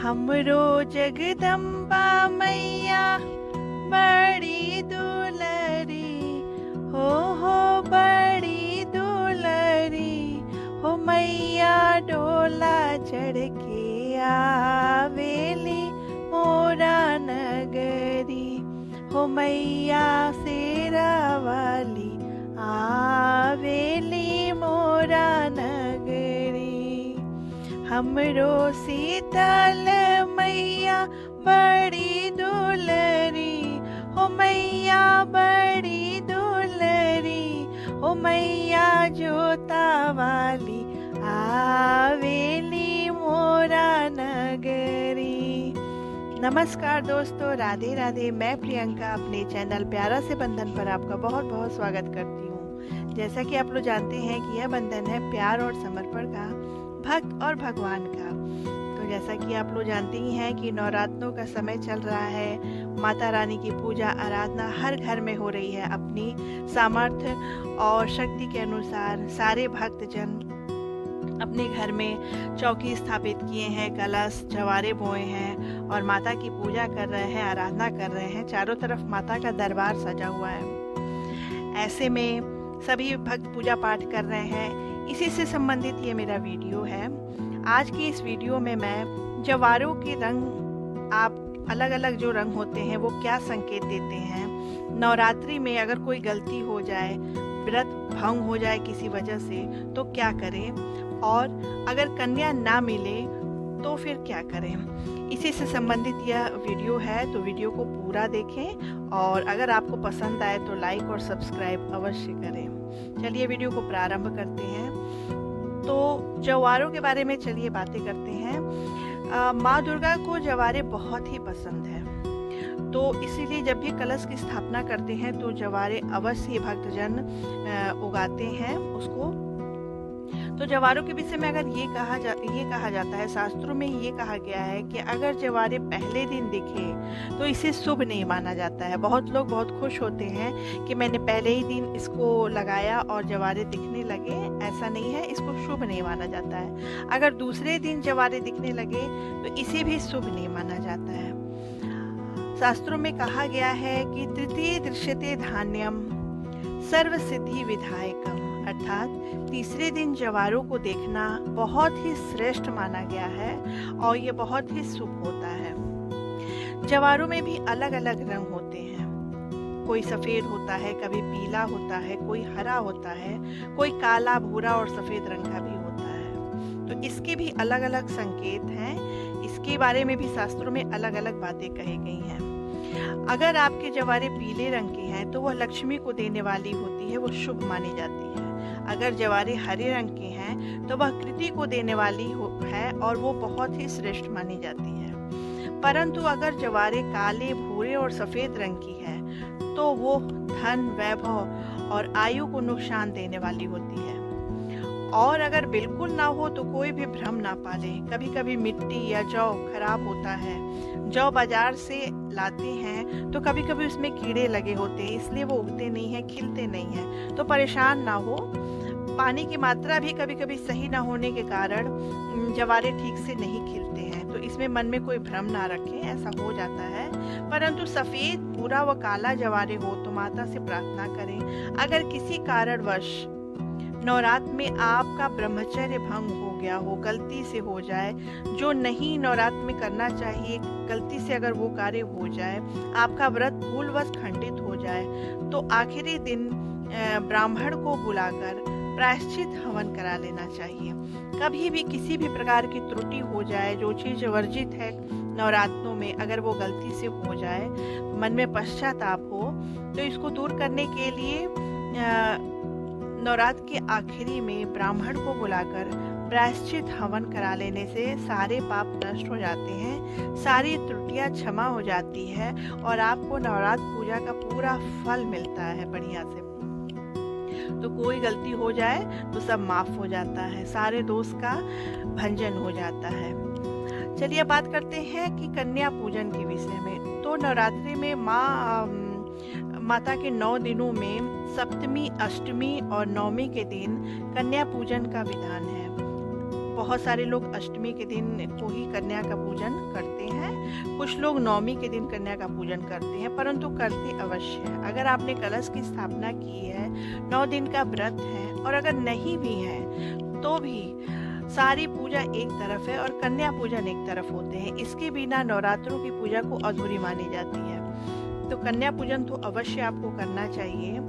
हमरो जगदम्बा मैया बड़ी दुलरी हो बड़ी दुलरी हो मैया डोला चढ़ के आवेली मोरा नगरी हो मैया शेरा वाली आवेली मोरा नगरी। हमरो शीतल मैया बड़ी दुलरी हो मैया बड़ी दुलरी हो मैया जोता वाली आवेली मोरा नगरी। नमस्कार दोस्तों, राधे राधे। मैं प्रियंका अपने चैनल प्यारा से बंधन पर आपका बहुत बहुत स्वागत करती हूँ। जैसा कि आप लोग जानते हैं कि यह बंधन है प्यार और समर्पण का, भक्त और भगवान का। तो जैसा कि आप लोग जानते ही हैं कि नवरात्रों का समय चल रहा है। माता रानी की पूजा आराधना हर घर में हो रही है। अपनी सामर्थ्य और शक्ति के अनुसार सारे भक्तजन अपने घर में चौकी स्थापित किए हैं, कलश जवारे बोए हैं और माता की पूजा कर रहे हैं, आराधना कर रहे हैं। चारों तरफ माता का दरबार सजा हुआ है। ऐसे में सभी भक्त पूजा पाठ कर रहे हैं। इसी से संबंधित ये मेरा वीडियो है। आज की इस वीडियो में मैं जवारों के रंग, आप अलग अलग जो रंग होते हैं वो क्या संकेत देते हैं, नवरात्रि में अगर कोई गलती हो जाए, व्रत भंग हो जाए किसी वजह से तो क्या करें, और अगर कन्या ना मिले तो फिर क्या करें। इसी से संबंधित यह वीडियो है, तो वीडियो को पूरा देखें और अगर आपको पसंद आए तो लाइक और सब्सक्राइब अवश्य करें। चलिए वीडियो को प्रारंभ करते हैं। तो जवारों के बारे में चलिए बातें करते हैं। माँ दुर्गा को जवारे बहुत ही पसंद है, तो इसीलिए जब भी कलश की स्थापना करते हैं तो जवारे अवश्य भक्तजन उगाते हैं उसको। तो जवारों के विषय में अगर ये कहा जाता है, शास्त्रों में ये कहा गया है कि अगर जवारे पहले दिन दिखे तो इसे शुभ नहीं माना जाता है। बहुत लोग बहुत खुश होते हैं कि मैंने पहले ही दिन इसको लगाया और जवारे दिखने लगे। ऐसा नहीं है, इसको शुभ नहीं माना जाता है। अगर दूसरे दिन जवारे दिखने लगे तो इसे भी शुभ नहीं माना जाता है। शास्त्रों में कहा गया है कि तृतीय दृश्यते धान्यम सर्व सिद्धि विधायकम, अर्थात तीसरे दिन जवारों को देखना बहुत ही श्रेष्ठ माना गया है और ये बहुत ही शुभ होता है। जवारों में भी अलग अलग रंग होते हैं। कोई सफ़ेद होता है, कभी पीला होता है, कोई हरा होता है, कोई काला, भूरा और सफ़ेद रंग का भी होता है। तो इसके भी अलग अलग संकेत हैं। इसके बारे में भी शास्त्रों में अलग अलग बातें कही गई हैं। अगर आपके जवारे पीले रंग के हैं तो वह लक्ष्मी को देने वाली होती है, वो शुभ मानी जाती है। अगर जवारे हरे रंग के हैं तो वह कृति को देने वाली है और वो बहुत ही श्रेष्ठ मानी जाती है। परंतु अगर जवारे काले, भूरे और सफ़ेद रंग की है तो वो धन, वैभव और आयु को नुकसान देने वाली होती है। और अगर बिल्कुल ना हो तो कोई भी भ्रम ना पाले। कभी कभी मिट्टी या जौ खराब होता है। जौ बाजार से लाते हैं तो कभी कभी उसमें कीड़े लगे होते हैं, इसलिए वो उगते नहीं हैं, खिलते नहीं हैं। तो परेशान ना हो। पानी की मात्रा भी कभी कभी सही ना होने के कारण जवारे ठीक से नहीं खिलते हैं, तो इसमें मन में कोई भ्रम ना रखें, ऐसा हो जाता है। परंतु सफ़ेद, भूरा व काला जवारे हो तो माता से प्रार्थना करें। अगर किसी कारणवश नवरात्र में आपका ब्रह्मचर्य भंग हो गया हो, गलती से हो जाए, जो नहीं नवरात्र में करना चाहिए, गलती से अगर वो कार्य हो जाए, आपका व्रत भूलवश खंडित हो जाए, तो आखिरी दिन ब्राह्मण को बुलाकर प्रायश्चित हवन करा लेना चाहिए। कभी भी किसी भी प्रकार की त्रुटि हो जाए, जो चीज़ वर्जित है नवरात्रों में, अगर वो गलती से हो जाए, मन में पश्चाताप हो, तो इसको दूर करने के लिए नवरात्र के आखिरी में ब्राह्मण को बुलाकर प्रायश्चित हवन करा लेने से सारे पाप नष्ट हो जाते हैं, सारी त्रुटियां क्षमा हो जाती है और आपको नवरात्र पूजा का पूरा फल मिलता है बढ़िया से। तो कोई गलती हो जाए तो सब माफ हो जाता है, सारे दोष का भंजन हो जाता है। चलिए बात करते हैं कि कन्या पूजन के विषय में। तो नवरात्रि में माता के 9 दिनों में सप्तमी, अष्टमी और नवमी के दिन कन्या पूजन का विधान है। बहुत सारे लोग अष्टमी के दिन को ही कन्या का पूजन करते हैं, कुछ लोग नवमी के दिन कन्या का पूजन करते हैं, परंतु करते अवश्य है। अगर आपने कलश की स्थापना की है, 9 दिन का व्रत है, और अगर नहीं भी है तो भी सारी पूजा एक तरफ है और कन्या पूजन एक तरफ होते हैं। इसके बिना नवरात्रों की पूजा को अधूरी मानी जाती है। तो कन्या पूजन तो अवश्य आपको करना चाहिए।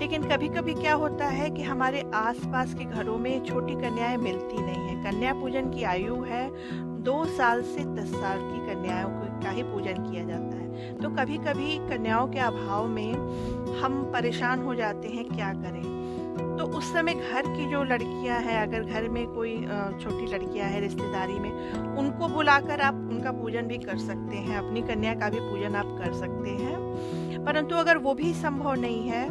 लेकिन कभी कभी क्या होता है कि हमारे आसपास के घरों में छोटी कन्याएं मिलती नहीं है। कन्या पूजन की आयु है 2 साल से 10 साल की कन्याओं का ही पूजन किया जाता है। तो कभी कभी कन्याओं के अभाव में हम परेशान हो जाते हैं, क्या करें। तो उस समय घर की जो लड़कियां हैं, अगर घर में कोई छोटी लड़कियां हैं रिश्तेदारी में, उनको बुलाकर आप उनका पूजन भी कर सकते हैं, अपनी कन्या का भी पूजन आप कर सकते हैं। परंतु अगर वो भी संभव नहीं है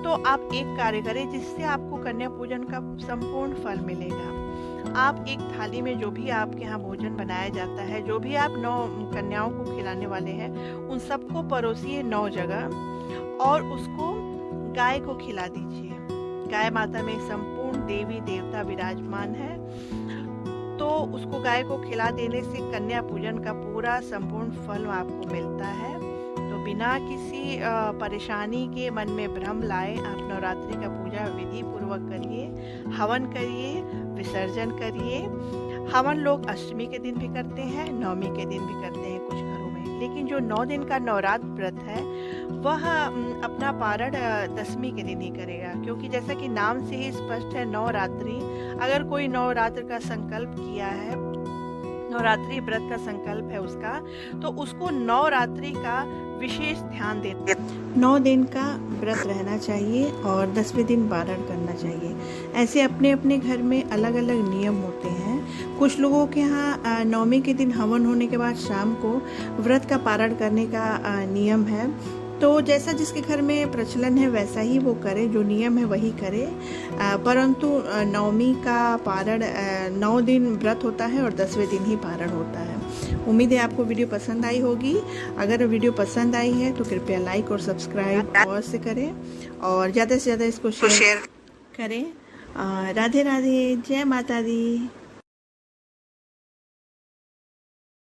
तो आप एक कार्य करें जिससे आपको कन्या पूजन का संपूर्ण फल मिलेगा। आप एक थाली में जो भी आपके यहाँ भोजन बनाया जाता है, जो भी आप 9 कन्याओं को खिलाने वाले हैं, उन सबको परोसिए 9 जगह और उसको गाय को खिला दीजिए। गाय माता में संपूर्ण देवी देवता विराजमान है, तो उसको गाय को खिला देने से कन्या पूजन का पूरा संपूर्ण फल आपको मिलता है। तो बिना किसी परेशानी के, मन में भ्रम लाए, आप नवरात्रि का पूजा विधि पूर्वक करिए, हवन करिए, विसर्जन करिए। हवन लोग अष्टमी के दिन भी करते हैं, नवमी के दिन भी करते हैं कुछ घरों में। लेकिन जो 9 दिन का नवरात्र व्रत है वह अपना पारण 10वीं के दिन ही करेगा, क्योंकि जैसा कि नाम से ही स्पष्ट है नवरात्रि। अगर कोई नवरात्र का संकल्प किया है, नवरात्रि व्रत का संकल्प है उसका, तो उसको नवरात्रि का विशेष ध्यान देते 9 दिन का व्रत रहना चाहिए और 10वें दिन पारण करना चाहिए। ऐसे अपने अपने घर में अलग अलग नियम होते हैं। कुछ लोगों के यहाँ नवमी के दिन हवन होने के बाद शाम को व्रत का पारण करने का नियम है। तो जैसा जिसके घर में प्रचलन है वैसा ही वो करे, जो नियम है वही करे। परंतु नवमी का पारण 9 दिन व्रत होता है और 10वें दिन ही पारण होता है। उम्मीद है आपको वीडियो पसंद आई होगी। अगर वीडियो पसंद आई है तो कृपया लाइक और सब्सक्राइब अवश्य करें और ज़्यादा से ज़्यादा इसको शेयर करें। राधे राधे, जय माता दी।